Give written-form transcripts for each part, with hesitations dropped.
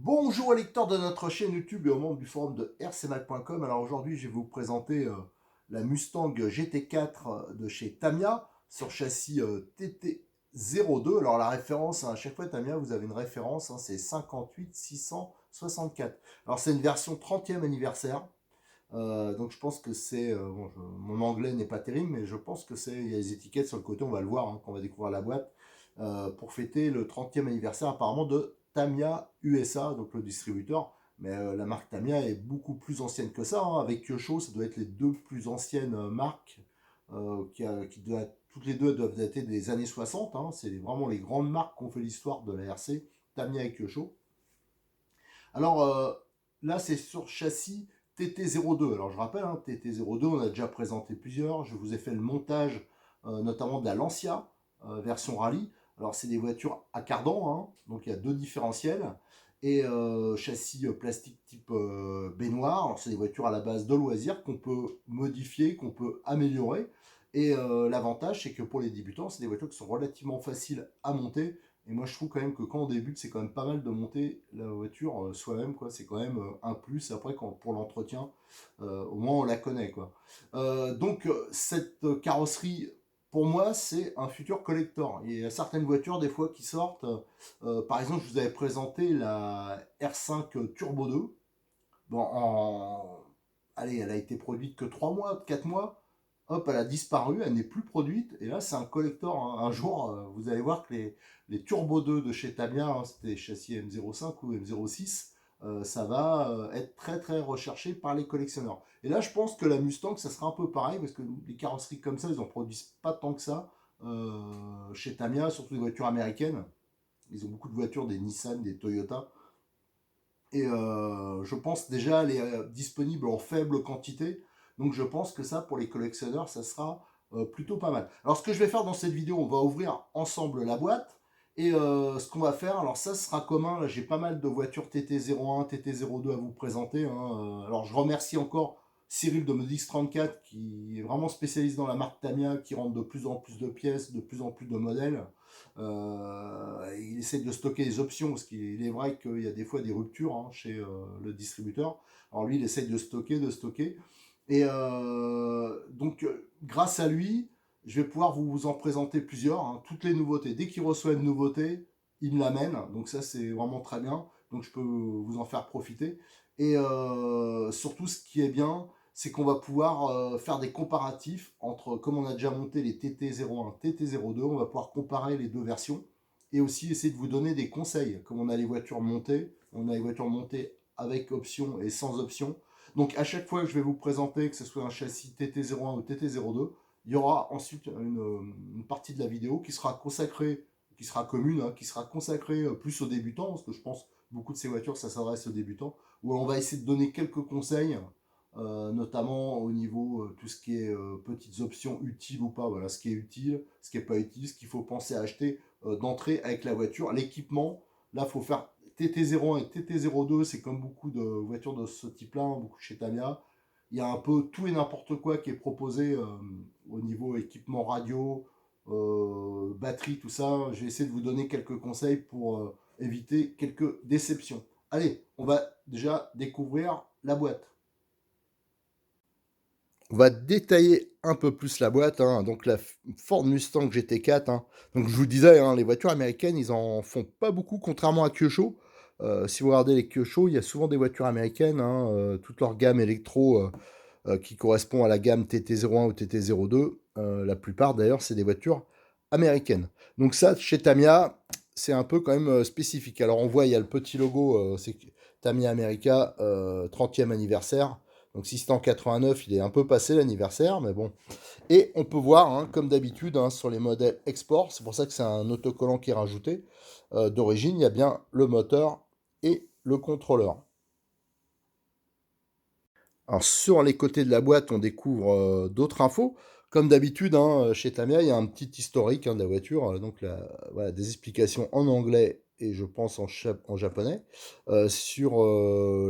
Bonjour lecteurs de notre chaîne YouTube et aux membres du forum de rcmac.com. Alors aujourd'hui, je vais vous présenter la Mustang GT4 de chez Tamiya sur châssis TT02. Alors la référence, à chaque fois Tamiya, vous avez une référence, c'est 58 664. Alors c'est une version 30e anniversaire. Donc je pense que c'est, mon anglais n'est pas terrible, mais je pense que c'est, il y a les étiquettes sur le côté, on va le voir quand on va découvrir la boîte, pour fêter le 30e anniversaire apparemment de Tamiya USA, donc le distributeur. Mais la marque Tamiya est beaucoup plus ancienne que ça, avec Kyosho, ça doit être les deux plus anciennes marques, toutes les deux doivent dater des années 60, c'est vraiment les grandes marques qui ont fait l'histoire de la RC, Tamiya et Kyosho. Alors là, c'est sur châssis TT02. Alors je rappelle, TT02, on a déjà présenté plusieurs. Je vous ai fait le montage notamment de la Lancia version rallye. Alors c'est des voitures à cardan, donc il y a deux différentiels. Et châssis plastique type baignoire. Alors c'est des voitures à la base de loisirs qu'on peut modifier, qu'on peut améliorer. Et l'avantage, c'est que pour les débutants, c'est des voitures qui sont relativement faciles à monter. Et moi, je trouve quand même que quand on débute, c'est quand même pas mal de monter la voiture soi-même, quoi. C'est quand même un plus. Après, pour l'entretien, au moins on la connaît, quoi. Donc, cette carrosserie, pour moi, c'est un futur collector. Il y a certaines voitures, des fois, qui sortent. Par exemple, je vous avais présenté la R5 Turbo 2. Bon, allez, elle a été produite que 3 mois, 4 mois. Hop, elle a disparu, elle n'est plus produite. Et là, c'est un collector, hein. Un jour, vous allez voir que les Turbo 2 de chez Tamiya, c'était châssis M05 ou M06, ça va être très très recherché par les collectionneurs. Et là, je pense que la Mustang, ça sera un peu pareil, parce que les carrosseries comme ça, ils n'en produisent pas tant que ça chez Tamiya, surtout les voitures américaines. Ils ont beaucoup de voitures, des Nissan, des Toyota. Et je pense déjà elle est disponible en faible quantité. Donc je pense que ça, pour les collectionneurs, ça sera plutôt pas mal. Alors ce que je vais faire dans cette vidéo, on va ouvrir ensemble la boîte. Et ce qu'on va faire, alors ça sera commun, là j'ai pas mal de voitures TT01, TT02 à vous présenter. Alors je remercie encore Cyril de Modix 34 qui est vraiment spécialiste dans la marque Tamiya, qui rentre de plus en plus de pièces, de plus en plus de modèles. Il essaie de stocker les options parce qu'il est vrai qu'il y a des fois des ruptures chez le distributeur. Alors lui, il essaie de stocker, de stocker. Et donc, grâce à lui, je vais pouvoir vous en présenter plusieurs, toutes les nouveautés. Dès qu'il reçoit une nouveauté, il me l'amène. Donc ça, c'est vraiment très bien. Donc je peux vous en faire profiter. Et surtout, ce qui est bien, c'est qu'on va pouvoir faire des comparatifs entre, comme on a déjà monté les TT01, TT02, on va pouvoir comparer les deux versions et aussi essayer de vous donner des conseils. Comme on a les voitures montées, on a les voitures montées avec option et sans option. Donc à chaque fois que je vais vous présenter, que ce soit un châssis TT01 ou TT02, il y aura ensuite une partie de la vidéo qui sera consacrée, qui sera commune, qui sera consacrée plus aux débutants, parce que je pense beaucoup de ces voitures, ça s'adresse aux débutants, où on va essayer de donner quelques conseils, notamment au niveau tout ce qui est petites options utiles ou pas, voilà, ce qui est utile, ce qui n'est pas utile, ce qu'il faut penser à acheter d'entrée avec la voiture. L'équipement, là, il faut faire TT01 et TT02, c'est comme beaucoup de voitures de ce type-là, beaucoup chez Tamiya. Il y a un peu tout et n'importe quoi qui est proposé au niveau équipement radio, batterie, tout ça. Je vais essayer de vous donner quelques conseils pour éviter quelques déceptions. Allez, on va déjà découvrir la boîte. On va détailler un peu plus la boîte, donc la Ford Mustang GT4. Donc je vous disais, les voitures américaines, ils en font pas beaucoup, contrairement à Kyosho. Si vous regardez les Kyosho, il y a souvent des voitures américaines, toute leur gamme électro qui correspond à la gamme TT01 ou TT02. La plupart d'ailleurs, c'est des voitures américaines. Donc ça, chez Tamiya, c'est un peu quand même spécifique. Alors on voit, il y a le petit logo, c'est Tamiya America 30e anniversaire. Donc si c'était en 89, il est un peu passé l'anniversaire, mais bon. Et on peut voir, comme d'habitude, sur les modèles export, c'est pour ça que c'est un autocollant qui est rajouté. D'origine, il y a bien le moteur et le contrôleur. Alors sur les côtés de la boîte, on découvre d'autres infos. Comme d'habitude, hein, chez Tamiya, il y a un petit historique de la voiture, donc voilà, des explications en anglais et je pense en japonais sur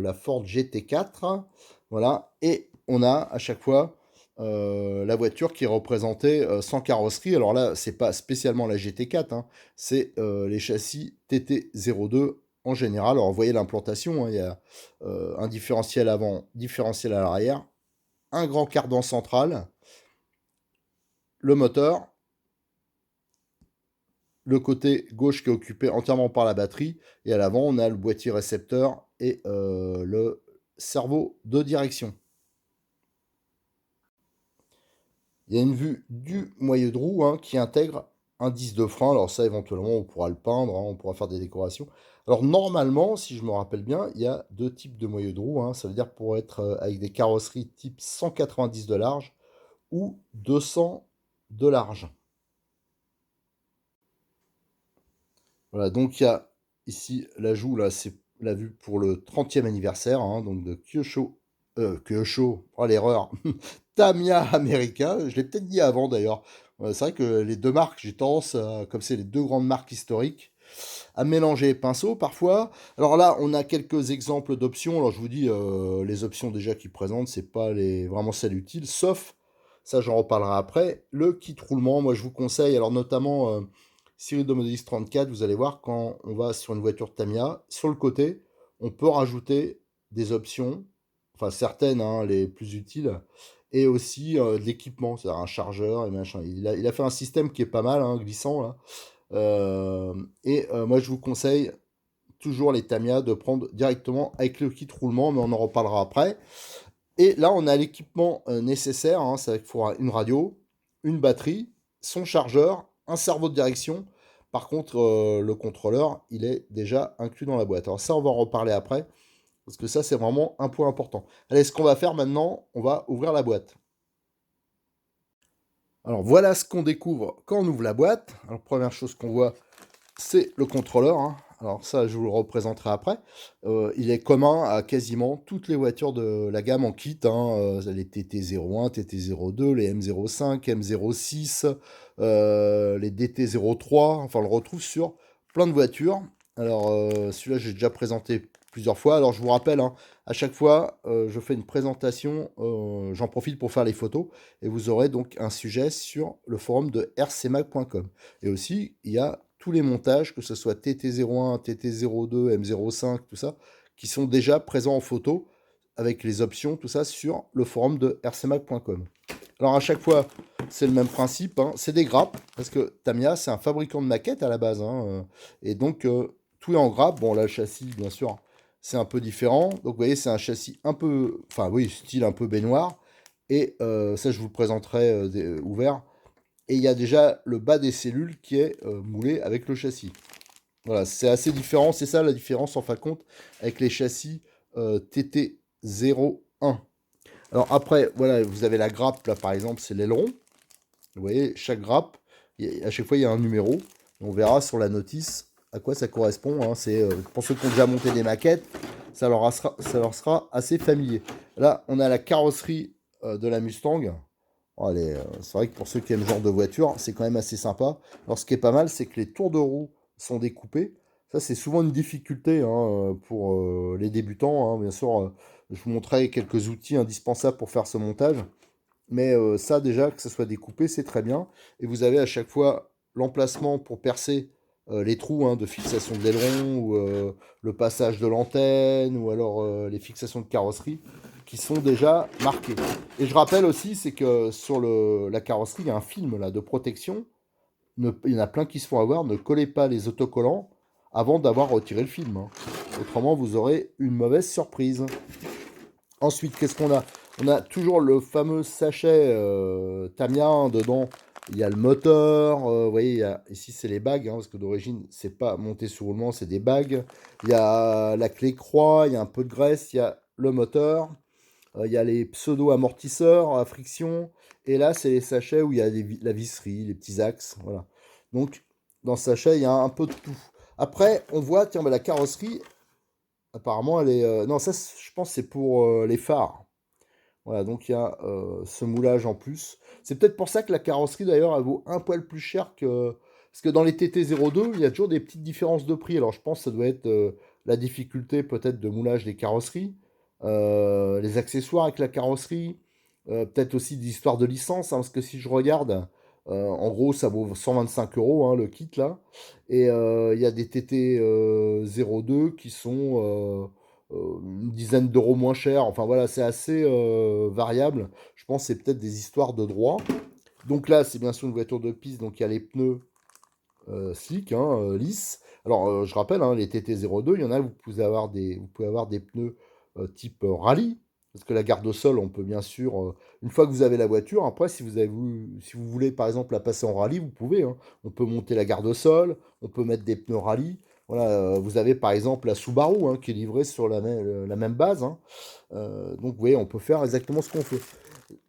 la Ford GT4. Voilà, et on a à chaque fois la voiture qui est représentée sans carrosserie. Alors là, c'est pas spécialement la GT4, hein, c'est les châssis TT02 en général. Alors vous voyez l'implantation, hein, il y a un différentiel avant, différentiel à l'arrière, un grand cardan central, le moteur, le côté gauche qui est occupé entièrement par la batterie, et à l'avant, on a le boîtier récepteur et le cerveau de direction. Il y a une vue du moyeu de roue hein, qui intègre un disque de frein. Alors ça, éventuellement, on pourra le peindre, hein, on pourra faire des décorations. Alors normalement, si je me rappelle bien, il y a deux types de moyeu de roue. Hein. Ça veut dire pour être avec des carrosseries type 190 de large ou 200 de large. Voilà, donc il y a ici l'ajout, là, c'est la vue pour le 30e anniversaire, hein, donc de Kyosho, oh l'erreur, Tamiya America, je l'ai peut-être dit avant d'ailleurs. C'est vrai que les deux marques, j'ai tendance, comme c'est les deux grandes marques historiques, à mélanger les pinceaux parfois. Alors là, on a quelques exemples d'options. Alors je vous dis, les options déjà qu'ils présentent, c'est pas vraiment celles utiles, sauf, ça j'en reparlerai après, le kit roulement. Moi je vous conseille, alors notamment Cyril de Modélis 34, vous allez voir, quand on va sur une voiture Tamiya, sur le côté, on peut rajouter des options, enfin certaines, hein, les plus utiles, et aussi de l'équipement, c'est-à-dire un chargeur et machin. Il a fait un système qui est pas mal, hein, glissant là. Moi, je vous conseille toujours les Tamiya de prendre directement avec le kit roulement, mais on en reparlera après. Et là, on a l'équipement nécessaire, hein, ça faudra une radio, une batterie, son chargeur, un cerveau de direction. Par contre, le contrôleur, il est déjà inclus dans la boîte. Alors ça, on va en reparler après, parce que ça, c'est vraiment un point important. Allez, ce qu'on va faire maintenant, on va ouvrir la boîte. Alors voilà ce qu'on découvre quand on ouvre la boîte. Alors première chose qu'on voit, c'est le contrôleur. Hein. Alors ça, je vous le représenterai après. Il est commun à quasiment toutes les voitures de la gamme en kit. Hein. Les TT01, TT02, les M05, M06, les DT03. Enfin, on le retrouve sur plein de voitures. Alors celui-là, j'ai déjà présenté plusieurs fois. Alors je vous rappelle, hein, à chaque fois, je fais une présentation. J'en profite pour faire les photos. Et vous aurez donc un sujet sur le forum de rcmag.com. Et aussi, il y a tous les montages, que ce soit TT01, TT02, M05, tout ça, qui sont déjà présents en photo avec les options, tout ça, sur le forum de rcmag.com. Alors à chaque fois, c'est le même principe, hein, c'est des grappes, parce que Tamiya, c'est un fabricant de maquettes à la base, hein, et donc tout est en grappe. Bon là, le châssis, bien sûr, c'est un peu différent. Donc vous voyez, c'est un châssis un peu, enfin oui, style un peu baignoire, et ça, je vous le présenterai ouvert. Et il y a déjà le bas des cellules qui est moulé avec le châssis. Voilà, c'est assez différent. C'est ça la différence en fin de compte avec les châssis TT01. Alors après, voilà, vous avez la grappe, là par exemple, c'est l'aileron. Vous voyez, chaque grappe, à chaque fois, il y a un numéro. On verra sur la notice à quoi ça correspond. Hein. C'est pour ceux qui ont déjà monté des maquettes, ça leur sera assez familier. Là, on a la carrosserie de la Mustang. Oh, c'est vrai que pour ceux qui aiment ce genre de voiture, c'est quand même assez sympa. Alors, ce qui est pas mal, c'est que les tours de roue sont découpés. Ça, c'est souvent une difficulté hein, pour les débutants. Hein. Bien sûr, je vous montrerai quelques outils indispensables pour faire ce montage. Mais ça, déjà, que ça soit découpé, c'est très bien. Et vous avez à chaque fois l'emplacement pour percer les trous hein, de fixation de l'aileron ou le passage de l'antenne ou alors les fixations de carrosserie qui sont déjà marquées. Et je rappelle aussi, c'est que sur la carrosserie, il y a un film là, de protection. Il y en a plein qui se font avoir. Ne collez pas les autocollants avant d'avoir retiré le film. Hein. Autrement, vous aurez une mauvaise surprise. Ensuite, qu'est-ce qu'on a? On a toujours le fameux sachet Tamiya. Hein, dedans, il y a le moteur. Vous voyez, ici, c'est les bagues. Hein, parce que d'origine, c'est pas monté sur roulement, c'est des bagues. Il y a la clé croix, il y a un peu de graisse, il y a le moteur. Il y a les pseudo-amortisseurs à friction. Et là, c'est les sachets où il y a la visserie, les petits axes. Voilà. Donc, dans ce sachet, il y a un peu de tout. Après, on voit, tiens, la carrosserie, apparemment, elle est... non, ça, je pense, c'est pour les phares. Voilà, donc il y a ce moulage en plus. C'est peut-être pour ça que la carrosserie, d'ailleurs, elle vaut un poil plus cher que... Parce que dans les TT02, il y a toujours des petites différences de prix. Alors je pense que ça doit être la difficulté peut-être de moulage des carrosseries, les accessoires avec la carrosserie, peut-être aussi des histoires de licence, hein, parce que si je regarde, en gros, ça vaut 125 euros hein, le kit là. Et il y a des TT 02 qui sont une dizaine d'euros moins cher. Enfin voilà, c'est assez variable. Je pense que c'est peut-être des histoires de droit. Donc là, c'est bien sûr une voiture de piste, donc il y a les pneus slick, hein, lisses. Alors, je rappelle, hein, les TT02, il y en a, vous pouvez avoir des pneus type rallye, parce que la garde au sol, on peut bien sûr, une fois que vous avez la voiture, après, si vous voulez par exemple la passer en rallye, vous pouvez, hein. On peut monter la garde au sol, on peut mettre des pneus rallye. Voilà, vous avez par exemple la Subaru hein, qui est livrée sur la même base, hein. Donc, vous voyez, on peut faire exactement ce qu'on veut.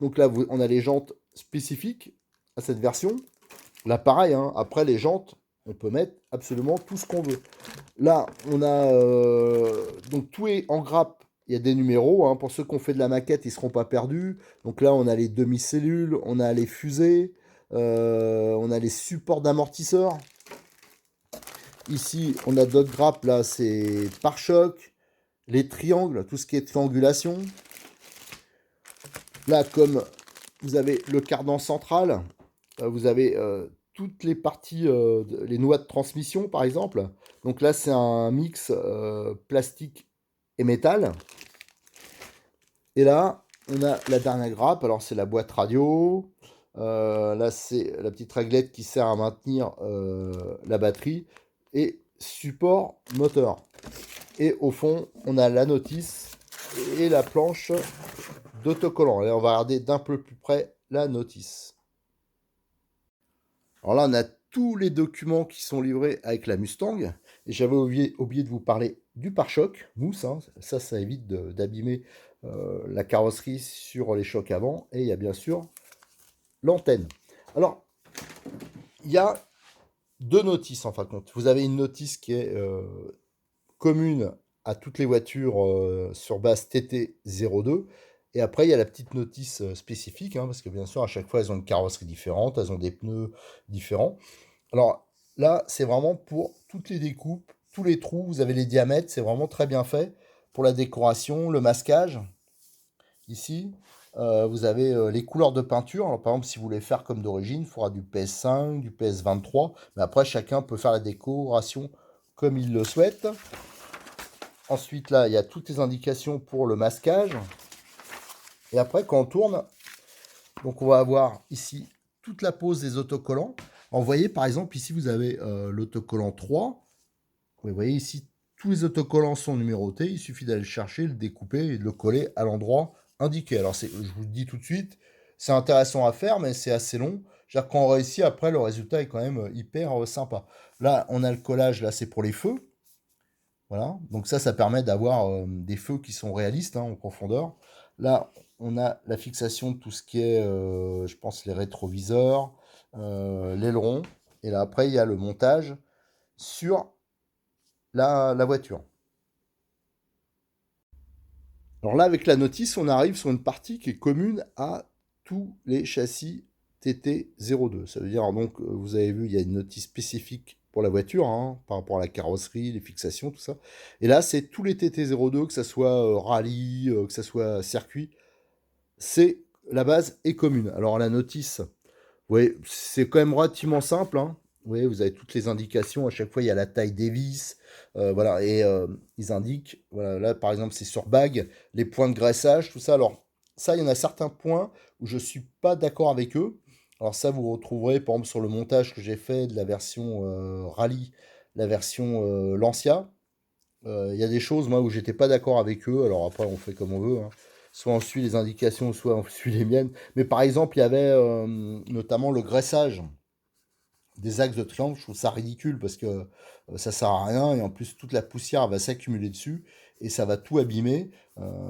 Donc là, on a les jantes spécifiques à cette version. Là, pareil, hein, après les jantes, on peut mettre absolument tout ce qu'on veut. Là, on a donc tout est en grappe. Il y a des numéros. Hein, pour ceux qui ont fait de la maquette, ils ne seront pas perdus. Donc là, on a les demi-cellules, on a les fusées, on a les supports d'amortisseurs. Ici, on a d'autres grappes. Là, c'est pare-choc, les triangles, tout ce qui est triangulation. Là, comme vous avez le cardan central, vous avez toutes les parties, les noix de transmission par exemple. Donc là, c'est un mix plastique et métal. Et là, on a la dernière grappe. Alors, c'est la boîte radio. Là, c'est la petite réglette qui sert à maintenir la batterie. Et support moteur. Et au fond, on a la notice et la planche d'autocollant. Là, on va regarder d'un peu plus près la notice. Alors là, on a tous les documents qui sont livrés avec la Mustang. Et j'avais oublié de vous parler du pare-choc, mousse. Hein. Ça évite d'abîmer la carrosserie sur les chocs avant. Et il y a bien sûr l'antenne. Alors, il y a deux notices en fin de compte. Vous avez une notice qui est commune à toutes les voitures sur base TT02. Et après, il y a la petite notice spécifique, hein, parce que bien sûr, à chaque fois, elles ont une carrosserie différente, elles ont des pneus différents. Alors là, c'est vraiment pour toutes les découpes, tous les trous, vous avez les diamètres, c'est vraiment très bien fait. Pour la décoration, le masquage, ici, vous avez les couleurs de peinture. Alors, par exemple, si vous voulez faire comme d'origine, il faudra du PS5, du PS23. Mais après, chacun peut faire la décoration comme il le souhaite. Ensuite, là, il y a toutes les indications pour le masquage. Et après, quand on tourne, donc on va avoir ici toute la pose des autocollants. Vous voyez, par exemple, ici, vous avez l'autocollant 3. Vous voyez ici, tous les autocollants sont numérotés. Il suffit d'aller le chercher, le découper et de le coller à l'endroit indiqué. Alors, je vous le dis tout de suite, c'est intéressant à faire, mais c'est assez long. C'est-à-dire qu'on réussit, après, le résultat est quand même hyper sympa. Là, on a le collage, là, c'est pour les feux. Voilà, donc ça permet d'avoir des feux qui sont réalistes hein, en profondeur. Là, on a la fixation de tout ce qui est, je pense, les rétroviseurs, l'aileron. Et là, après, il y a le montage sur la voiture. Alors là, avec la notice, on arrive sur une partie qui est commune à tous les châssis TT02. Ça veut dire, donc, vous avez vu, il y a une notice spécifique pour la voiture, hein, par rapport à la carrosserie, les fixations, tout ça. Et là, c'est tous les TT02, que ça soit rallye, que ça soit circuit, c'est la base est commune. Alors la notice, oui, c'est quand même relativement simple, hein. Oui, vous avez toutes les indications. À chaque fois, il y a la taille des vis. Voilà, et ils indiquent. Voilà, là, par exemple, c'est sur bague, les points de graissage, tout ça. Alors, ça, il y en a certains points où je ne suis pas d'accord avec eux. Alors, ça, vous retrouverez, par exemple, sur le montage que j'ai fait de la version Rallye, la version Lancia. Il y a des choses, moi, où j'étais pas d'accord avec eux. Alors, après, on fait comme on veut, hein. Soit on suit les indications, soit on suit les miennes. Mais par exemple, il y avait notamment le graissage des axes de triangle. Je trouve ça ridicule parce que ça sert à rien et en plus toute la poussière va s'accumuler dessus et ça va tout abîmer.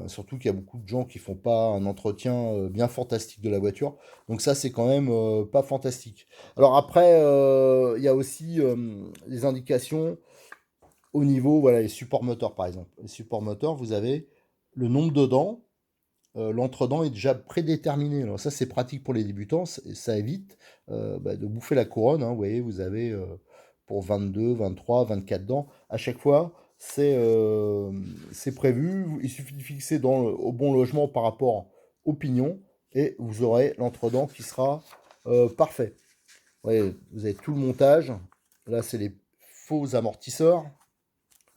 Surtout qu'il y a beaucoup de gens qui font pas un entretien bien fantastique de la voiture. Donc ça c'est quand même pas fantastique. Alors après il y a aussi les indications au niveau voilà les supports moteurs par exemple. Les supports moteurs vous avez le nombre de dents l'entredent est déjà prédéterminé. Alors ça, c'est pratique pour les débutants, ça évite de bouffer la couronne, hein. Vous voyez, vous avez pour 22, 23, 24 dents. À chaque fois, c'est prévu. Il suffit de fixer au bon logement par rapport au pignon et vous aurez l'entredent qui sera parfait. Ouais, vous avez tout le montage. Là, c'est les faux amortisseurs.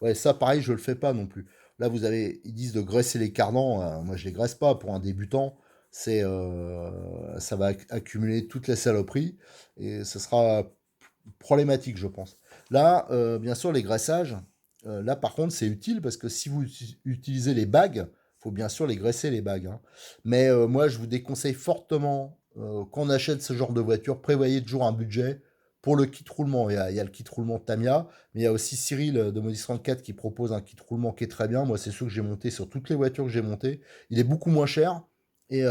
Ouais, ça, pareil, je le fais pas non plus. Là, ils disent de graisser les cardans. Moi, je les graisse pas. Pour un débutant, ça va accumuler toute la saloperie et ce sera problématique, je pense. Là, bien sûr, les graissages, là, par contre, c'est utile parce que si vous utilisez les bagues, il faut bien sûr les graisser, les bagues, hein. Mais moi, je vous déconseille fortement, quand on achète ce genre de voiture, prévoyez toujours un budget pour le kit roulement. Il y a le kit roulement Tamiya, mais il y a aussi Cyril de Modis 34 qui propose un kit roulement qui est très bien. Moi, c'est celui que j'ai monté sur toutes les voitures que j'ai montées. Il est beaucoup moins cher. Et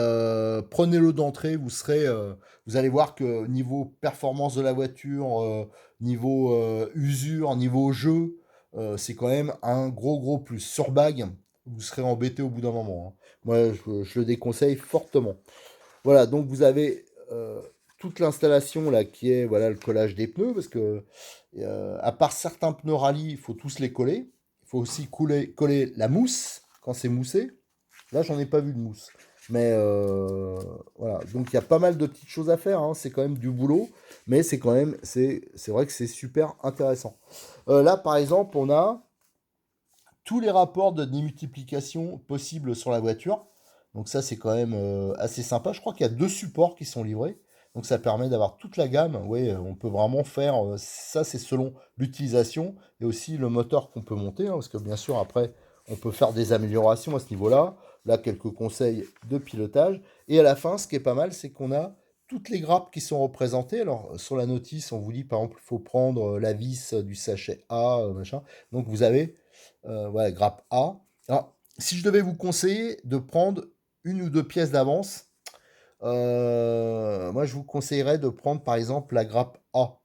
prenez-le d'entrée, vous allez voir que niveau performance de la voiture, niveau usure, niveau jeu, c'est quand même un gros plus. Sur bague, vous serez embêté au bout d'un moment, hein. Moi, je le déconseille fortement. Voilà, donc vous avez toute l'installation là qui est voilà le collage des pneus parce que à part certains pneus rallye, il faut tous les coller. Il faut aussi coller la mousse quand c'est moussé. Là, j'en ai pas vu de mousse. Mais voilà, donc il y a pas mal de petites choses à faire, hein. C'est quand même du boulot, mais c'est vrai que c'est super intéressant. Là, par exemple, on a tous les rapports de démultiplication possibles sur la voiture. Donc ça, c'est quand même assez sympa. Je crois qu'il y a 2 supports qui sont livrés. Donc ça permet d'avoir toute la gamme. Oui, on peut vraiment faire, ça c'est selon l'utilisation et aussi le moteur qu'on peut monter, hein, parce que bien sûr après, on peut faire des améliorations à ce niveau-là. Là, quelques conseils de pilotage. Et à la fin, ce qui est pas mal, c'est qu'on a toutes les grappes qui sont représentées. Alors sur la notice, on vous dit par exemple, il faut prendre la vis du sachet A, machin. Donc vous avez voilà, grappe A. Alors, si je devais vous conseiller de prendre une ou deux pièces d'avance, moi je vous conseillerais de prendre par exemple la grappe A.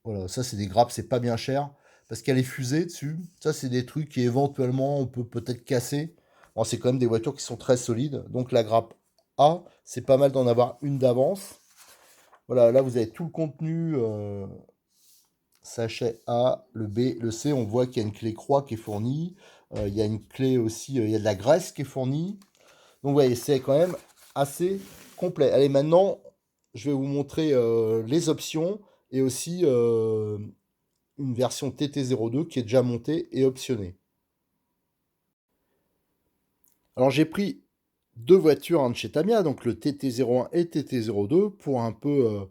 Voilà, ça c'est des grappes, c'est pas bien cher parce qu'elle est fusée dessus. Ça c'est des trucs qui éventuellement on peut peut-être casser. Bon, c'est quand même des voitures qui sont très solides. Donc la grappe A, c'est pas mal d'en avoir une d'avance. Voilà, là vous avez tout le contenu. Sachet A, le B, le C, on voit qu'il y a une clé croix qui est fournie. Il y a une clé aussi, il y a de la graisse qui est fournie. Donc, vous voyez, c'est quand même assez complet. Allez, maintenant, je vais vous montrer les options et aussi une version TT02 qui est déjà montée et optionnée. Alors, j'ai pris 2 voitures, hein, de chez Tamiya, donc le TT01 et TT02, pour un peu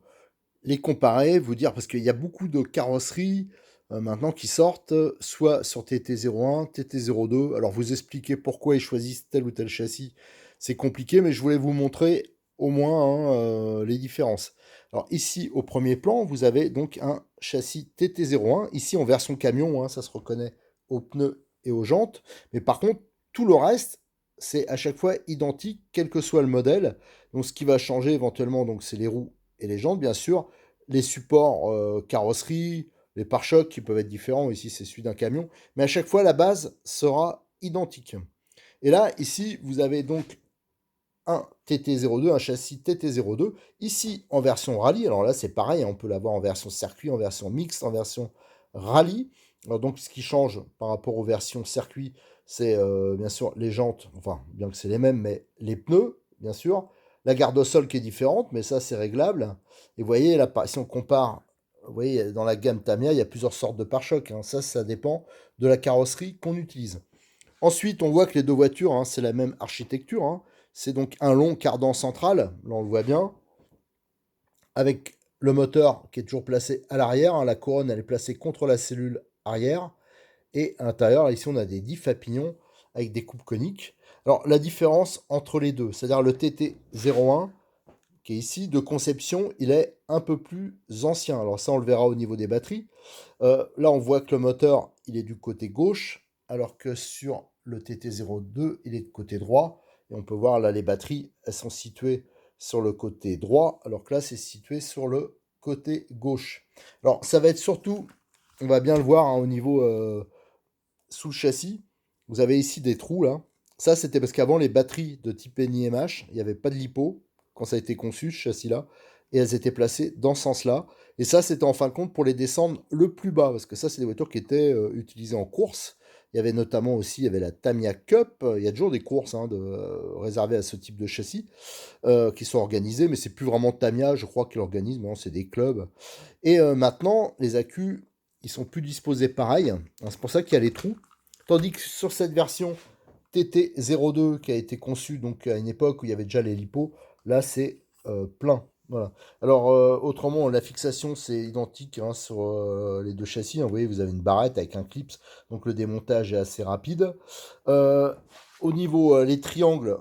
les comparer, vous dire, parce qu'il y a beaucoup de carrosseries maintenant qui sortent, soit sur TT01, TT02. Alors vous expliquer pourquoi ils choisissent tel ou tel châssis, c'est compliqué, mais je voulais vous montrer au moins, hein, les différences. Alors ici, au premier plan, vous avez donc un châssis TT01, ici en version camion, hein, ça se reconnaît aux pneus et aux jantes, mais par contre, tout le reste, c'est à chaque fois identique, quel que soit le modèle. Donc ce qui va changer éventuellement, donc c'est les roues et les jantes, bien sûr, les supports carrosserie, les pare-chocs qui peuvent être différents. Ici, c'est celui d'un camion. Mais à chaque fois, la base sera identique. Et là, ici, vous avez donc un TT02, un châssis TT02. Ici, en version rallye. Alors là, c'est pareil, on peut l'avoir en version circuit, en version mixte, en version rallye. Alors donc, ce qui change par rapport aux versions circuit, c'est bien sûr les jantes, enfin, bien que c'est les mêmes, mais les pneus, bien sûr. La garde au sol qui est différente, mais ça, c'est réglable. Et vous voyez, là, si on compare, vous voyez, dans la gamme Tamiya, il y a plusieurs sortes de pare-chocs, hein. Ça dépend de la carrosserie qu'on utilise. Ensuite, on voit que les 2 voitures, hein, c'est la même architecture, hein. C'est donc un long cardan central, là on le voit bien, avec le moteur qui est toujours placé à l'arrière, hein. La couronne, elle est placée contre la cellule arrière. Et à l'intérieur, ici, on a des diffs à pignon avec des coupes coniques. Alors, la différence entre les deux, c'est-à-dire le TT01, qui est ici, de conception, il est un peu plus ancien. Alors ça, on le verra au niveau des batteries. Là, on voit que le moteur, il est du côté gauche, alors que sur le TT02, il est de côté droit. Et on peut voir là, les batteries, elles sont situées sur le côté droit, alors que là, c'est situé sur le côté gauche. Alors, ça va être surtout, on va bien le voir, hein, au niveau sous le châssis. Vous avez ici des trous, là. Ça, c'était parce qu'avant, les batteries de type NiMH, il n'y avait pas de lipo quand ça a été conçu, ce châssis-là, et elles étaient placées dans ce sens-là. Et ça, c'était en fin de compte pour les descendre le plus bas, parce que ça, c'est des voitures qui étaient utilisées en course. Il y avait notamment aussi, il y avait la Tamiya Cup. Il y a toujours des courses réservées à ce type de châssis qui sont organisées, mais c'est plus vraiment Tamiya, je crois, qui l'organise. Maintenant, c'est des clubs. Et maintenant, les accus, ils sont plus disposés pareil. C'est pour ça qu'il y a les trous. Tandis que sur cette version TT02 qui a été conçu donc à une époque où il y avait déjà les lipos, là c'est plein. Voilà. Alors autrement, la fixation c'est identique hein, sur les deux châssis. Hein. Vous voyez, vous avez une barrette avec un clips, donc le démontage est assez rapide. Euh, Au niveau les triangles,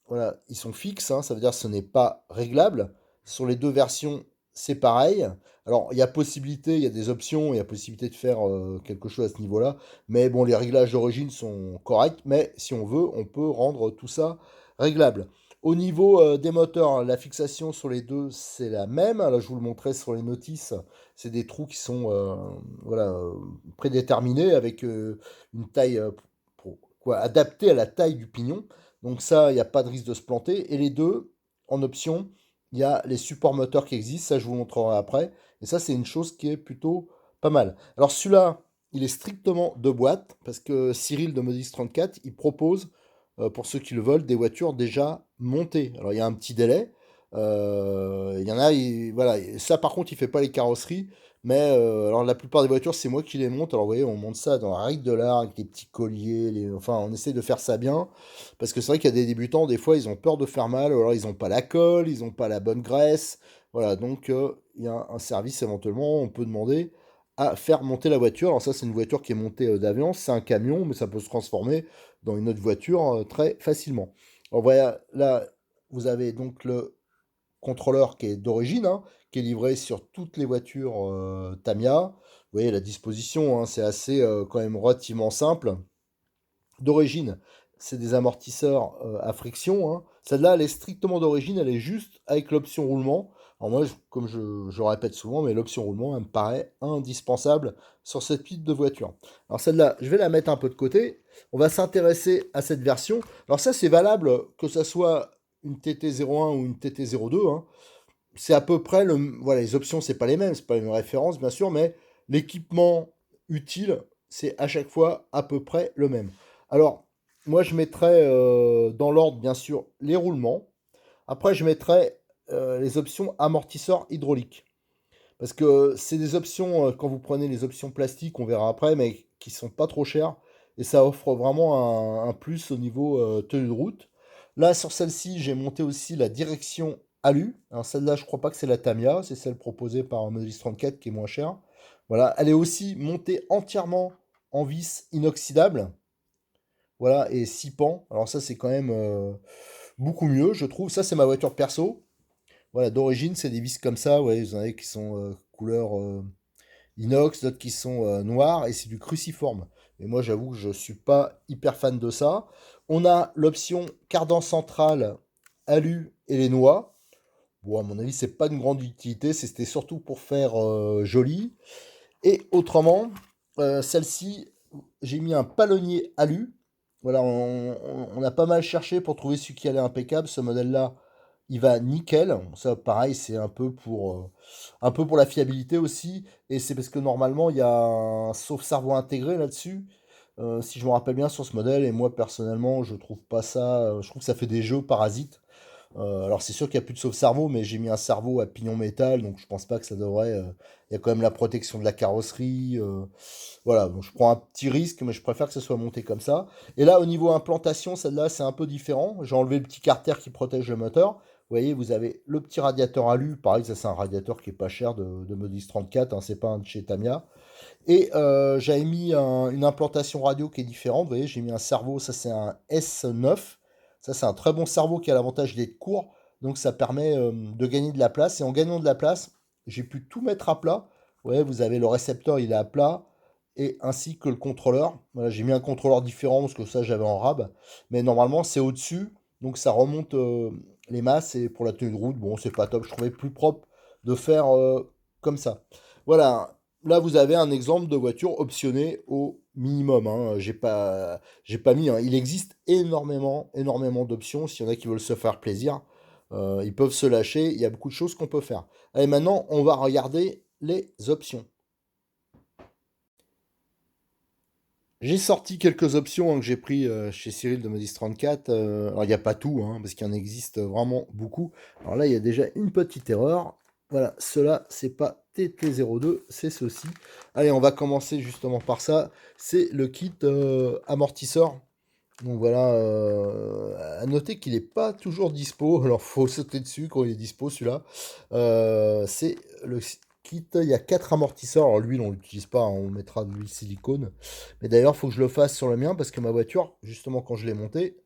voilà, ils sont fixes, hein, ça veut dire que ce n'est pas réglable. Sur les deux versions, c'est pareil. Alors, il y a possibilité, il y a des options, il y a possibilité de faire quelque chose à ce niveau-là. Mais bon, les réglages d'origine sont corrects, mais si on veut, on peut rendre tout ça réglable. Au niveau des moteurs, hein, la fixation sur les deux, c'est la même. Là, je vous le montrais sur les notices. C'est des trous qui sont voilà, prédéterminés avec une taille adaptée à la taille du pignon. Donc ça, il n'y a pas de risque de se planter. Et les deux, en option, il y a les supports moteurs qui existent. Ça, je vous montrerai après. Et ça, c'est une chose qui est plutôt pas mal. Alors celui-là, il est strictement de boîte parce que Cyril de Modis 34, il propose, pour ceux qui le veulent, des voitures déjà montées. Alors il y a un petit délai. Il y en a, voilà. Ça par contre, il fait pas les carrosseries. Mais alors la plupart des voitures, c'est moi qui les monte. Alors vous voyez, on monte ça dans la règle de l'art avec les petits colliers. Enfin, on essaie de faire ça bien. Parce que c'est vrai qu'il y a des débutants, des fois, ils ont peur de faire mal. Ou alors ils n'ont pas la colle, ils n'ont pas la bonne graisse. Voilà, donc il y a un service éventuellement, on peut demander à faire monter la voiture. Alors ça, c'est une voiture qui est montée d'avion, c'est un camion, mais ça peut se transformer dans une autre voiture très facilement. Alors voilà, là, vous avez donc le contrôleur qui est d'origine, hein, qui est livré sur toutes les voitures Tamiya. Vous voyez la disposition, hein, c'est assez quand même relativement simple. D'origine, c'est des amortisseurs à friction. Hein. Celle-là, elle est strictement d'origine, elle est juste avec l'option roulement. Alors moi, comme je répète souvent, mais l'option roulement, elle me paraît indispensable sur cette type de voiture. Alors celle-là, je vais la mettre un peu de côté. On va s'intéresser à cette version. Alors ça, c'est valable que ça soit une TT01 ou une TT02. Hein. C'est à peu près le. Voilà, les options, c'est pas les mêmes, c'est pas une référence, bien sûr, mais l'équipement utile, c'est à chaque fois à peu près le même. Alors, moi, je mettrais dans l'ordre, bien sûr, les roulements. Après, je mettrais les options amortisseurs hydrauliques. Parce que c'est des options, quand vous prenez les options plastiques, on verra après, mais qui sont pas trop chères. Et ça offre vraiment un plus au niveau tenue de route. Là, sur celle-ci, j'ai monté aussi la direction alu. Alors celle-là, je crois pas que c'est la Tamiya, c'est celle proposée par Modis 34 qui est moins chère. Voilà, elle est aussi montée entièrement en vis inoxydable. Voilà, et 6 pans. Alors ça, c'est quand même beaucoup mieux, je trouve. Ça, c'est ma voiture perso. Voilà, d'origine, c'est des vis comme ça. Ouais, vous en avez qui sont couleur inox, d'autres qui sont noirs, et c'est du cruciforme. Et moi, j'avoue que je suis pas hyper fan de ça. On a l'option cardan central, alu et les noix. Bon, à mon avis, c'est pas d'une grande utilité. C'était surtout pour faire joli. Et autrement, celle-ci, j'ai mis un palonnier alu. Voilà, on a pas mal cherché pour trouver celui qui allait impeccable. Ce modèle-là, il va nickel. Ça, pareil, c'est un peu pour la fiabilité aussi. Et c'est parce que normalement, il y a un sauve-cerveau intégré là-dessus. Si je me rappelle bien sur ce modèle. Et moi, personnellement, je trouve pas ça. Je trouve que ça fait des jeux parasites. Alors c'est sûr qu'il n'y a plus de sauve-cerveau, mais j'ai mis un cerveau à pignon métal, donc je pense pas que ça devrait. Il y a quand même la protection de la carrosserie. Voilà, donc je prends un petit risque, mais je préfère que ce soit monté comme ça. Et là, au niveau implantation, celle-là, c'est un peu différent. J'ai enlevé le petit carter qui protège le moteur. Vous voyez, vous avez le petit radiateur alu. Pareil, ça c'est un radiateur qui est pas cher de Modis 34, hein, c'est pas un de chez Tamiya. Et j'avais mis une implantation radio qui est différente. Vous voyez, j'ai mis un cerveau, ça c'est un S9. Ça c'est un très bon cerveau qui a l'avantage d'être court. Donc ça permet de gagner de la place. Et en gagnant de la place, j'ai pu tout mettre à plat. Vous voyez, vous avez le récepteur, il est à plat. Et ainsi que le contrôleur. Voilà, j'ai mis un contrôleur différent parce que ça j'avais en rab. Mais normalement c'est au-dessus. Donc ça remonte les masses. Et pour la tenue de route, bon c'est pas top. Je trouvais plus propre de faire comme ça. Voilà, là, vous avez un exemple de voiture optionnée au minimum, hein. J'ai pas mis, hein. Il existe énormément d'options. S'il y en a qui veulent se faire plaisir, ils peuvent se lâcher. Il y a beaucoup de choses qu'on peut faire. Allez, maintenant, on va regarder les options. J'ai sorti quelques options, hein, que j'ai pris chez Cyril de Modis 34. Alors, il n'y a pas tout, hein, parce qu'il y en existe vraiment beaucoup. Alors là, il y a déjà une petite erreur. Voilà, cela, c'est pas TT02, c'est ceci. Allez, on va commencer justement par ça. C'est le kit amortisseur. Donc voilà, à noter qu'il n'est pas toujours dispo. Alors, faut sauter dessus quand il est dispo, celui-là. C'est le kit. Il y a 4 amortisseurs. Alors, l'huile, on l'utilise pas, hein, on mettra de l'huile silicone. Mais d'ailleurs, il faut que je le fasse sur le mien parce que ma voiture, justement, quand je l'ai montée,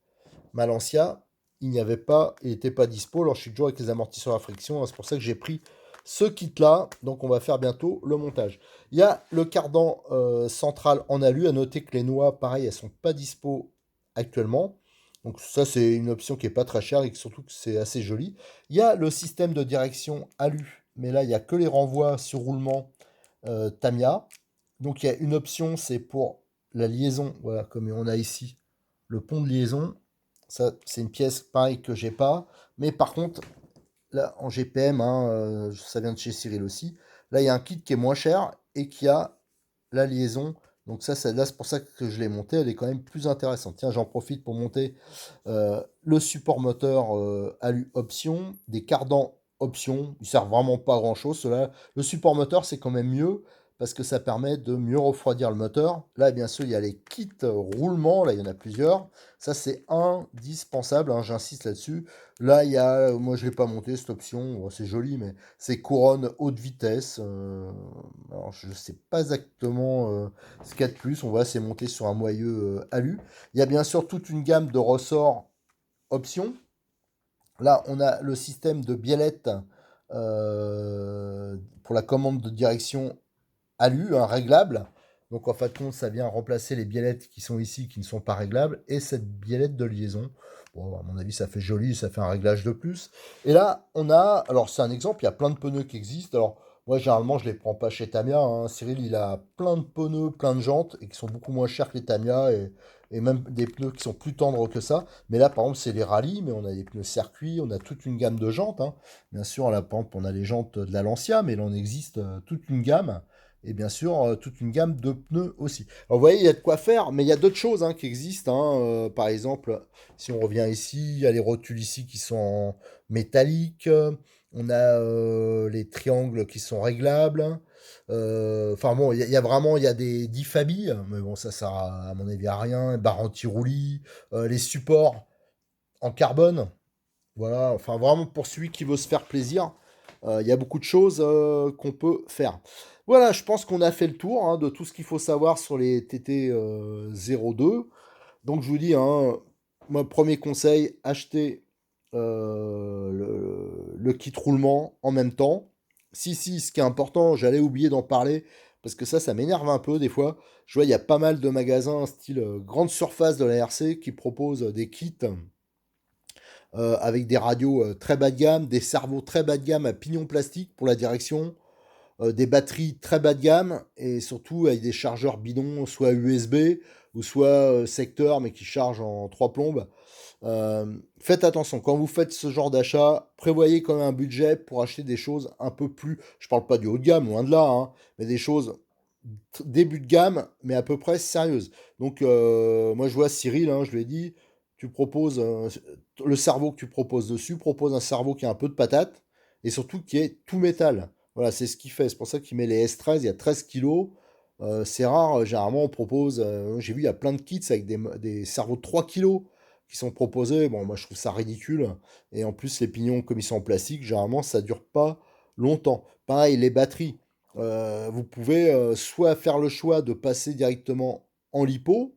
ma Lancia, il n'y avait pas, il n'était pas dispo. Alors, je suis toujours avec les amortisseurs à friction, hein. C'est pour ça que j'ai pris ce kit-là. Donc, on va faire bientôt le montage. Il y a le cardan central en alu. À noter que les noix, pareil, elles sont pas dispo actuellement. Donc, ça, c'est une option qui est pas très chère et surtout que c'est assez joli. Il y a le système de direction alu. Mais là, il n'y a que les renvois sur roulement Tamiya. Donc, il y a une option, c'est pour la liaison. Voilà, comme on a ici le pont de liaison. Ça, c'est une pièce pareil que j'ai pas. Mais par contre, là, en GPM, hein, ça vient de chez Cyril aussi. Là, il y a un kit qui est moins cher et qui a la liaison. Donc ça, là, c'est pour ça que je l'ai monté. Elle est quand même plus intéressante. Tiens, j'en profite pour monter le support moteur alu option, des cardans option. Ils servent vraiment pas à grand chose. Cela, le support moteur, c'est quand même mieux parce que ça permet de mieux refroidir le moteur. Là, bien sûr, il y a les kits roulement. Là, il y en a plusieurs. Ça, c'est indispensable, hein, j'insiste là-dessus. Là, il y a, moi, je l'ai pas monté cette option. Bon, c'est joli, mais c'est couronne haute vitesse. Alors, je sais pas exactement ce qu'il y a de plus. On voit, c'est monté sur un moyeu alu. Il y a bien sûr toute une gamme de ressorts options. Là, on a le système de biellette pour la commande de direction alu, hein, réglable. Donc en fait, compte, ça vient remplacer les biellettes qui sont ici, qui ne sont pas réglables, et cette biellette de liaison. Bon, à mon avis, ça fait joli, ça fait un réglage de plus. Et là, on a, alors c'est un exemple, il y a plein de pneus qui existent. Alors moi, généralement, je les prends pas chez Tamiya, hein. Cyril, il a plein de pneus, plein de jantes, et qui sont beaucoup moins chers que les Tamiya, et même des pneus qui sont plus tendres que ça. Mais là, par exemple, c'est les rallyes, mais on a des pneus circuit, on a toute une gamme de jantes, hein. Bien sûr, là, par exemple, on a les jantes de la Lancia, mais là, on existe toute une gamme et bien sûr toute une gamme de pneus aussi. Alors vous voyez, il y a de quoi faire, mais il y a d'autres choses, hein, qui existent, hein. Par exemple, si on revient ici, il y a les rotules ici qui sont en métallique, on a les triangles qui sont réglables. Enfin bon, il y a vraiment, il y a des diffabilles, mais bon, ça sert à mon avis à rien. Barres anti-roulis, les supports en carbone. Voilà, enfin vraiment pour celui qui veut se faire plaisir, il y a beaucoup de choses qu'on peut faire. Voilà, je pense qu'on a fait le tour, hein, de tout ce qu'il faut savoir sur les TT 02. Donc je vous dis, hein, mon premier conseil, achetez le kit roulement en même temps. Si, ce qui est important, j'allais oublier d'en parler, parce que ça m'énerve un peu des fois. Je vois, il y a pas mal de magasins style grande surface de la RC qui proposent des kits avec des radios très bas de gamme, des cerveaux très bas de gamme à pignon plastique pour la direction, des batteries très bas de gamme et surtout avec des chargeurs bidons, soit USB ou soit secteur, mais qui chargent en trois plombes. Faites attention, quand vous faites ce genre d'achat, prévoyez quand même un budget pour acheter des choses un peu plus, je parle pas du haut de gamme, loin de là, hein, mais des choses début de gamme, mais à peu près sérieuses. Donc moi je vois Cyril, hein, je lui ai dit, tu proposes le cerveau que tu proposes dessus, propose un cerveau qui a un peu de patate et surtout qui est tout métal. Voilà, c'est ce qu'il fait. C'est pour ça qu'il met les S13, il y a 13 kilos. C'est rare, généralement on propose, j'ai vu il y a plein de kits avec des cerveaux de 3 kilos qui sont proposés. Bon, moi je trouve ça ridicule. Et en plus, les pignons, comme ils sont en plastique, généralement ça dure pas longtemps. Pareil, les batteries. Vous pouvez soit faire le choix de passer directement en lipo.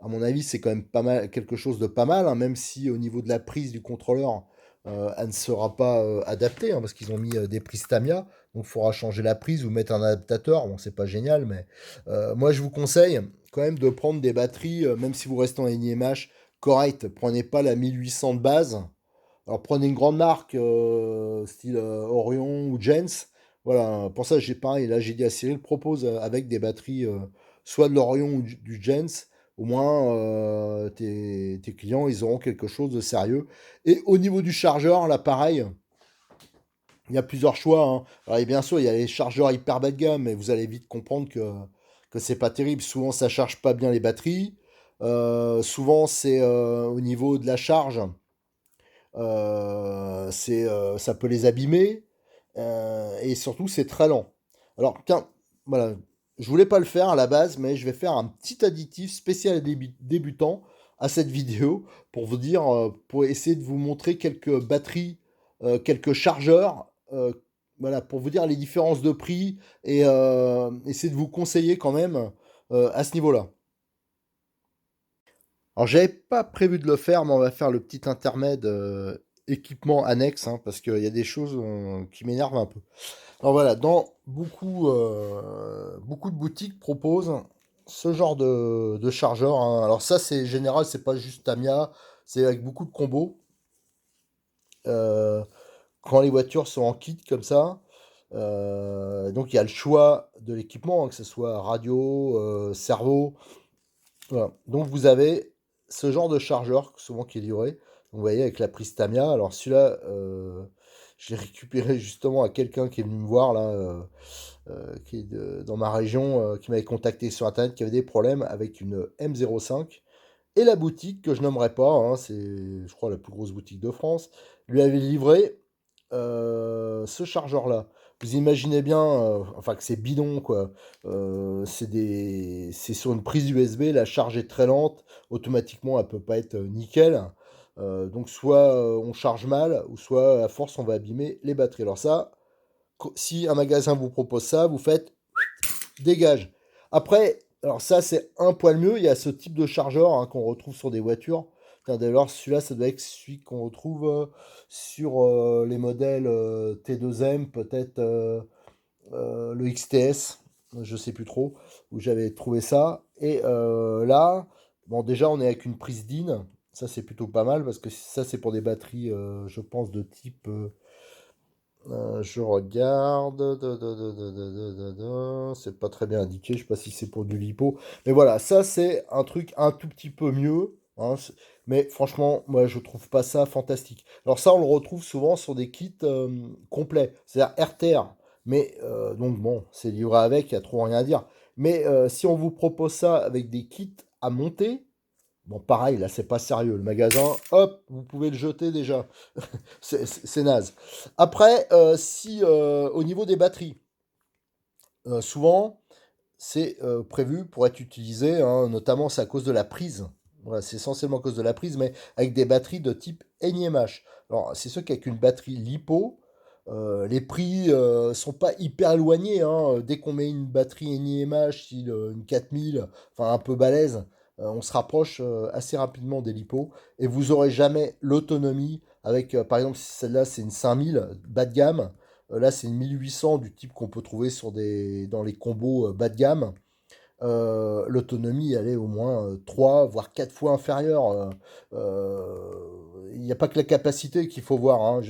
À mon avis, c'est quand même pas mal, quelque chose de pas mal, hein, même si au niveau de la prise du contrôleur, elle ne sera pas adaptée, hein, parce qu'ils ont mis des prises Tamiya. Donc il faudra changer la prise ou mettre un adaptateur. Bon, c'est pas génial, mais moi je vous conseille quand même de prendre des batteries, même si vous restez en NIMH, correctes. Prenez pas la 1800 de base. Alors prenez une grande marque, style Orion ou Jens. Voilà, pour ça, j'ai pareil, là, j'ai dit à Cyril, propose avec des batteries, soit de l'Orion ou du Jens. Au moins, tes clients, ils auront quelque chose de sérieux. Et au niveau du chargeur, là, pareil, il y a plusieurs choix, hein. Alors, et bien sûr, il y a les chargeurs hyper bas de gamme, mais vous allez vite comprendre que c'est pas terrible. Souvent, ça charge pas bien les batteries. Souvent, c'est au niveau de la charge, ça peut les abîmer. Et surtout, c'est très lent. Alors, tiens, voilà, je voulais pas le faire à la base, mais je vais faire un petit additif spécial débutant à cette vidéo pour vous dire, pour essayer de vous montrer quelques batteries, quelques chargeurs, voilà, pour vous dire les différences de prix et essayer de vous conseiller quand même à ce niveau-là. Alors, j'avais pas prévu de le faire, mais on va faire le petit intermède équipement annexe, hein, parce qu'il y a des choses qui m'énervent un peu. Alors voilà, dans beaucoup de boutiques proposent ce genre de chargeur, hein. Alors ça, c'est général, c'est pas juste Tamiya, c'est avec beaucoup de combos. Euh, Quand les voitures sont en kit comme ça, donc il y a le choix de l'équipement, hein, que ce soit radio, servo. Voilà. Donc vous avez ce genre de chargeur, souvent qui est livré. Donc, vous voyez, avec la prise Tamiya. Alors celui-là, je l'ai récupéré justement à quelqu'un qui est venu me voir là, qui est dans ma région, qui m'avait contacté sur Internet, qui avait des problèmes avec une M05. Et la boutique, que je nommerai pas, hein, c'est, je crois, la plus grosse boutique de France, lui avait livré ce chargeur-là. Vous imaginez bien, enfin que c'est bidon quoi. C'est sur une prise USB, la charge est très lente, automatiquement elle peut pas être nickel. Donc soit on charge mal, ou soit à force on va abîmer les batteries. Alors ça, si un magasin vous propose ça, vous faites dégage. Après, alors ça c'est un poil mieux, il y a ce type de chargeur, hein, qu'on retrouve sur des voitures. D'ailleurs, celui-là, ça doit être celui qu'on retrouve sur les modèles T2M, peut-être le XTS, je sais plus trop, où j'avais trouvé ça. Et là, bon, déjà, on est avec une prise DIN, ça c'est plutôt pas mal, parce que ça c'est pour des batteries, je pense, de type je regarde. C'est pas très bien indiqué. Je sais pas si c'est pour du lipo. Mais voilà, ça c'est un truc un tout petit peu mieux, hein. Mais franchement, moi je trouve pas ça fantastique. Alors ça, on le retrouve souvent sur des kits complets, c'est-à-dire RTR. Mais donc bon, c'est livré avec, il n'y a trop rien à dire. Mais si on vous propose ça avec des kits à monter, bon pareil, là c'est pas sérieux. Le magasin, hop, vous pouvez le jeter déjà. C'est naze. Après, si au niveau des batteries, souvent c'est prévu pour être utilisé, hein, notamment c'est à cause de la prise. Voilà, c'est essentiellement à cause de la prise, mais avec des batteries de type NiMH. Alors, c'est sûr qu'avec une batterie LiPo, les prix sont pas hyper éloignés, hein. Dès qu'on met une batterie NiMH, style une 4000, enfin un peu balèze, on se rapproche assez rapidement des LiPo, et vous aurez jamais l'autonomie avec, par exemple, si celle-là c'est une 5000 bas de gamme, là c'est une 1800 du type qu'on peut trouver dans les combos bas de gamme. L'autonomie, elle est au moins 3, voire 4 fois inférieure. Il n'y a pas que la capacité qu'il faut voir, hein.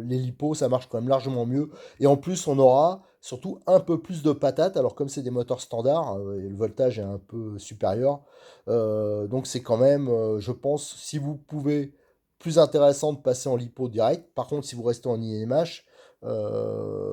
Les lipos, ça marche quand même largement mieux. Et en plus, on aura surtout un peu plus de patates. Alors, comme c'est des moteurs standards, et le voltage est un peu supérieur. Donc, c'est quand même, je pense, si vous pouvez, plus intéressant de passer en lipo direct. Par contre, si vous restez en IMH,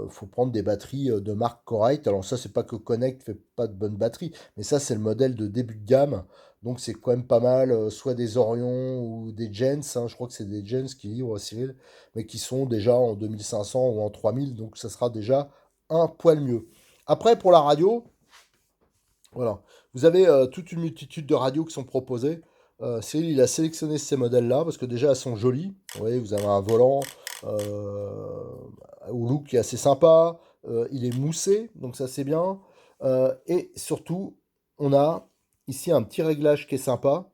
faut prendre des batteries de marque correcte. Alors ça, c'est pas que Connect fait pas de bonnes batteries, mais ça, c'est le modèle de début de gamme. Donc c'est quand même pas mal, soit des Orion ou des Jens, hein. Je crois que c'est des Jens qui livrent, Cyril, mais qui sont déjà en 2500 ou en 3000, donc ça sera déjà un poil mieux. Après, pour la radio, voilà. Vous avez toute une multitude de radios qui sont proposées. Cyril, il a sélectionné ces modèles-là parce que déjà, elles sont jolies. Vous voyez, vous avez un volant au look qui est assez sympa. Il est moussé, donc ça c'est bien. Et surtout, on a ici un petit réglage qui est sympa.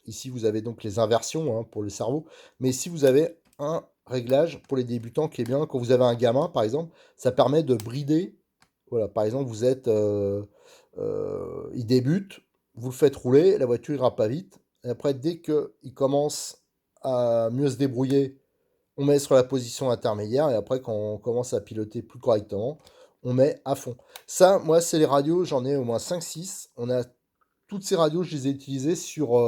Ici, vous avez donc les inversions, hein, pour le cerveau. Mais ici, vous avez un réglage pour les débutants qui est bien. Quand vous avez un gamin, par exemple, ça permet de brider. Voilà, par exemple, il débute, vous le faites rouler, la voiture ira pas vite. Et après, dès qu'il commence à mieux se débrouiller, on met sur la position intermédiaire. Et après, quand on commence à piloter plus correctement, on met à fond. Ça, moi, c'est les radios, j'en ai au moins 5-6. Toutes ces radios, je les ai utilisées sur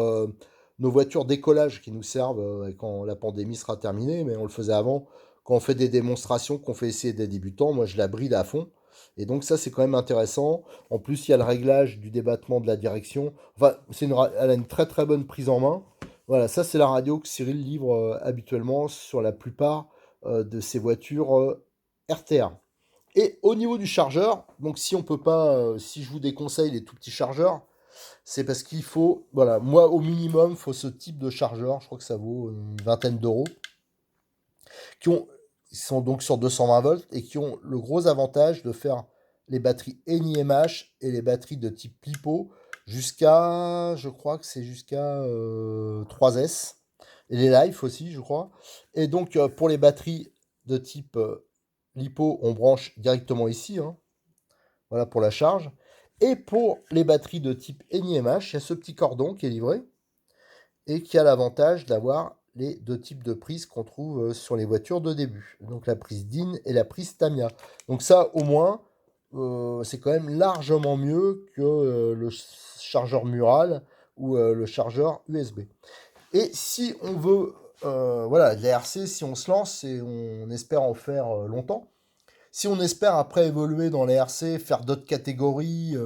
nos voitures d'écolage qui nous servent quand la pandémie sera terminée, mais on le faisait avant. Quand on fait des démonstrations, qu'on fait essayer des débutants, moi je la bride à fond. Et donc ça, c'est quand même intéressant. En plus, il y a le réglage du débattement de la direction. Enfin, elle a une très très bonne prise en main. Voilà, ça c'est la radio que Cyril livre habituellement sur la plupart de ses voitures RTR. Et au niveau du chargeur, donc si on peut pas, si je vous déconseille les tout petits chargeurs, c'est parce qu'il faut, voilà, moi au minimum, il faut ce type de chargeur, je crois que ça vaut une vingtaine d'euros, qui ont, ils sont donc sur 220 volts et qui ont le gros avantage de faire les batteries NiMH et les batteries de type LiPo jusqu'à, je crois que c'est jusqu'à 3S, et les Life aussi, je crois. Et donc pour les batteries de type LiPo, on branche directement ici, hein, voilà pour la charge. Et pour les batteries de type NiMH, il y a ce petit cordon qui est livré et qui a l'avantage d'avoir les deux types de prises qu'on trouve sur les voitures de début. Donc la prise DIN et la prise Tamiya. Donc ça, au moins, c'est quand même largement mieux que le chargeur mural ou le chargeur USB. Et si on veut, voilà, de la RC, si on se lance et on espère en faire longtemps, si on espère après évoluer dans les RC, faire d'autres catégories,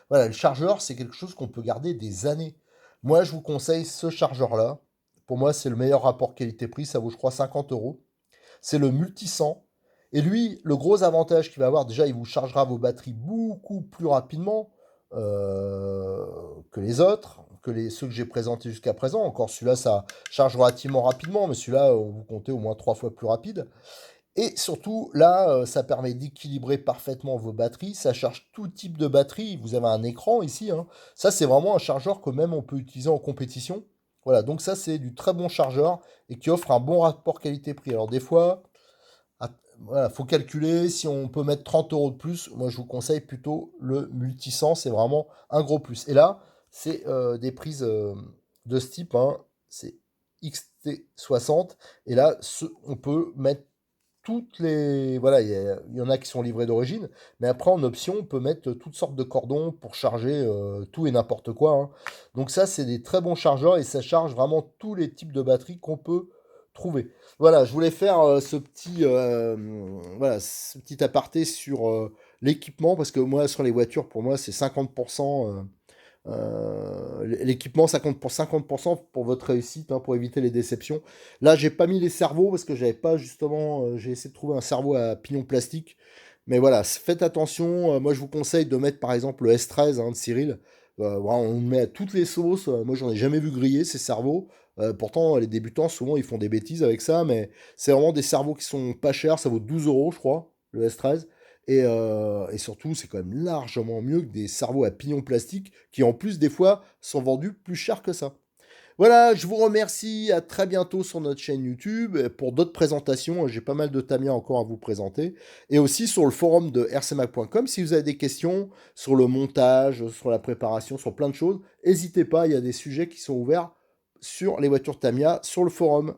voilà, le chargeur, c'est quelque chose qu'on peut garder des années. Moi, je vous conseille ce chargeur-là. Pour moi, c'est le meilleur rapport qualité-prix. Ça vaut, je crois, 50 euros. C'est le Multisan. Et lui, le gros avantage qu'il va avoir, déjà, il vous chargera vos batteries beaucoup plus rapidement que les autres, ceux que j'ai présentés jusqu'à présent. Encore celui-là, ça charge relativement rapidement, mais celui-là, vous comptez au moins 3 fois plus rapide. Et surtout, là, ça permet d'équilibrer parfaitement vos batteries. Ça charge tout type de batterie. Vous avez un écran ici, hein. Ça, c'est vraiment un chargeur que même on peut utiliser en compétition. Voilà, donc ça, c'est du très bon chargeur et qui offre un bon rapport qualité-prix. Alors, des fois, voilà, faut calculer si on peut mettre 30 euros de plus. Moi, je vous conseille plutôt le Multisan. C'est vraiment un gros plus. Et là, c'est des prises de ce type, hein. C'est XT60. Et là, on peut mettre toutes les. Voilà, il y en a qui sont livrés d'origine, mais après en option, on peut mettre toutes sortes de cordons pour charger tout et n'importe quoi, hein. Donc ça, c'est des très bons chargeurs et ça charge vraiment tous les types de batteries qu'on peut trouver. Voilà, je voulais faire voilà, ce petit aparté sur l'équipement parce que moi, sur les voitures, pour moi, c'est 50%. L'équipement, ça compte pour 50% pour votre réussite, hein, pour éviter les déceptions. Là, j'ai pas mis les cerveaux parce que j'avais pas justement. J'ai essayé de trouver un cerveau à pignon plastique. Mais voilà, faites attention. Moi, je vous conseille de mettre par exemple le S13 hein, de Cyril. Voilà, on le met à toutes les sauces. Moi, j'en ai jamais vu griller ces cerveaux. Pourtant, les débutants, souvent, ils font des bêtises avec ça. Mais c'est vraiment des cerveaux qui sont pas chers. Ça vaut 12 euros, je crois, le S13. Et surtout, c'est quand même largement mieux que des cerveaux à pignon plastique qui, en plus, des fois, sont vendus plus cher que ça. Voilà, je vous remercie. À très bientôt sur notre chaîne YouTube pour d'autres présentations. J'ai pas mal de Tamiya encore à vous présenter. Et aussi sur le forum de rcmac.com. Si vous avez des questions sur le montage, sur la préparation, sur plein de choses, n'hésitez pas. Il y a des sujets qui sont ouverts sur les voitures Tamiya sur le forum.